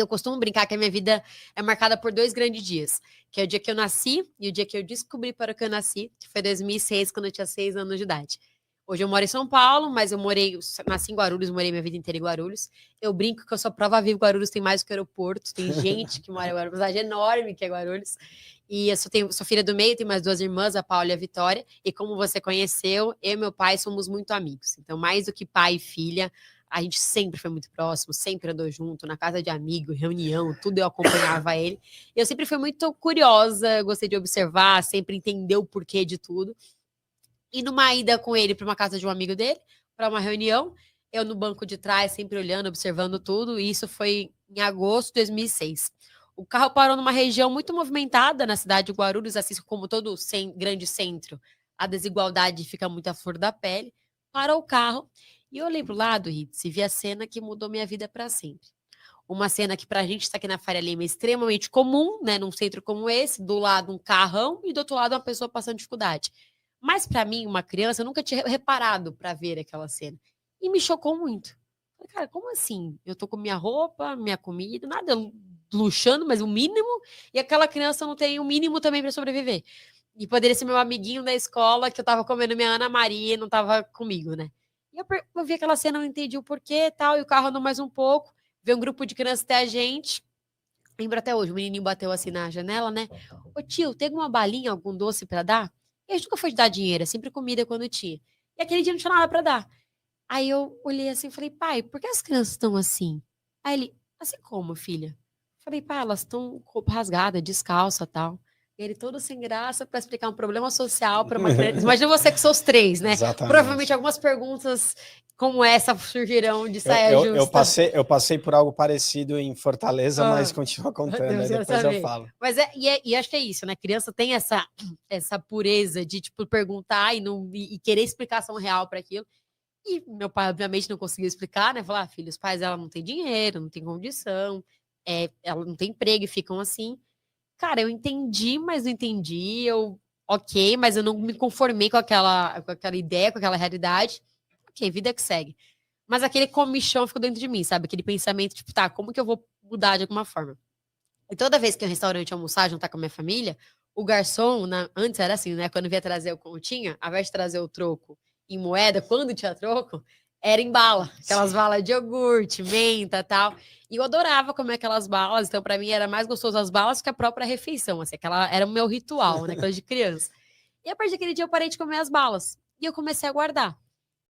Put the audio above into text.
Eu costumo brincar que a minha vida é marcada por 2 grandes dias, que é o dia que eu nasci e o dia que eu descobri para que eu nasci, que foi 2006, quando eu tinha 6 anos de idade. Hoje eu moro em São Paulo, mas nasci em Guarulhos, morei minha vida inteira em Guarulhos. Eu brinco que eu sou prova viva, Guarulhos tem mais do que aeroporto, tem gente que mora em Guarulhos, uma cidade enorme que é Guarulhos. E eu sou filha do meio, tenho mais 2 irmãs, a Paula e a Vitória. E como você conheceu, eu e meu pai somos muito amigos. Então, mais do que pai e filha, a gente sempre foi muito próximo, sempre andou junto, na casa de amigo, reunião, tudo eu acompanhava ele. Eu sempre fui muito curiosa, gostei de observar, sempre entender o porquê de tudo. E numa ida com ele para uma casa de um amigo dele, para uma reunião, eu no banco de trás, sempre olhando, observando tudo, e isso foi em agosto de 2006. O carro parou numa região muito movimentada na cidade de Guarulhos, assim como todo grande centro. A desigualdade fica muito à flor da pele. Parou o carro e eu olhei pro lado, Ritz, e vi a cena que mudou minha vida para sempre. Uma cena que pra gente está aqui na Faria Lima é extremamente comum, né, num centro como esse, do lado um carrão e do outro lado uma pessoa passando dificuldade. Mas para mim, uma criança, eu nunca tinha reparado para ver aquela cena. E me chocou muito. Falei, cara, como assim? Eu tô com minha roupa, minha comida, nada luxando, mas o mínimo, e aquela criança não tem o mínimo também para sobreviver. E poderia ser meu amiguinho da escola, que eu tava comendo minha Ana Maria e não tava comigo, né? E eu vi aquela cena, não entendi o porquê e tal, e o carro andou mais um pouco, veio um grupo de crianças até a gente. Lembro até hoje, o menininho bateu assim na janela, né? Ô tio, tem alguma balinha, algum doce para dar? E a gente nunca foi de dar dinheiro, é sempre comida quando tinha. E aquele dia não tinha nada para dar. Aí eu olhei assim e falei, pai, por que as crianças estão assim? Aí ele, assim como, filha? Falei, pai, elas estão com roupa rasgada, descalça e tal. E ele todo sem graça para explicar um problema social para uma criança. Imagina você com seus 3, né? Provavelmente Exatamente. algumas perguntas como essa surgirão de Eu, saia eu, eu justa. passei, eu passei por algo parecido em Fortaleza, mas Ah, continua contando, Deus aí quero depois eu saber. falo. Mas e acho que é isso, né? Criança tem essa pureza de, tipo, perguntar e querer explicação real para aquilo. E meu pai, obviamente, não conseguiu explicar, né? Falar, filho, os pais dela não têm dinheiro, não tem condição, ela não tem emprego e ficam assim. Cara, eu entendi, mas não entendi. Ok, mas eu não me conformei com aquela ideia, com aquela realidade. Ok, vida que segue. Mas aquele comichão ficou dentro de mim, sabe? Aquele pensamento, tipo, tá, como que eu vou mudar de alguma forma? E toda vez que eu ia em restaurante almoçar, juntar com a minha família, o garçom, antes era assim, né? Quando via trazer o continha, ao invés de trazer o troco em moeda, quando tinha troco, era em bala. Aquelas Sim. balas de iogurte, menta tal. E eu adorava comer aquelas balas, então para mim era mais gostoso as balas que a própria refeição. Assim, aquela era o meu ritual, né? Coisa de criança. E a partir daquele dia eu parei de comer as balas. E eu comecei a guardar.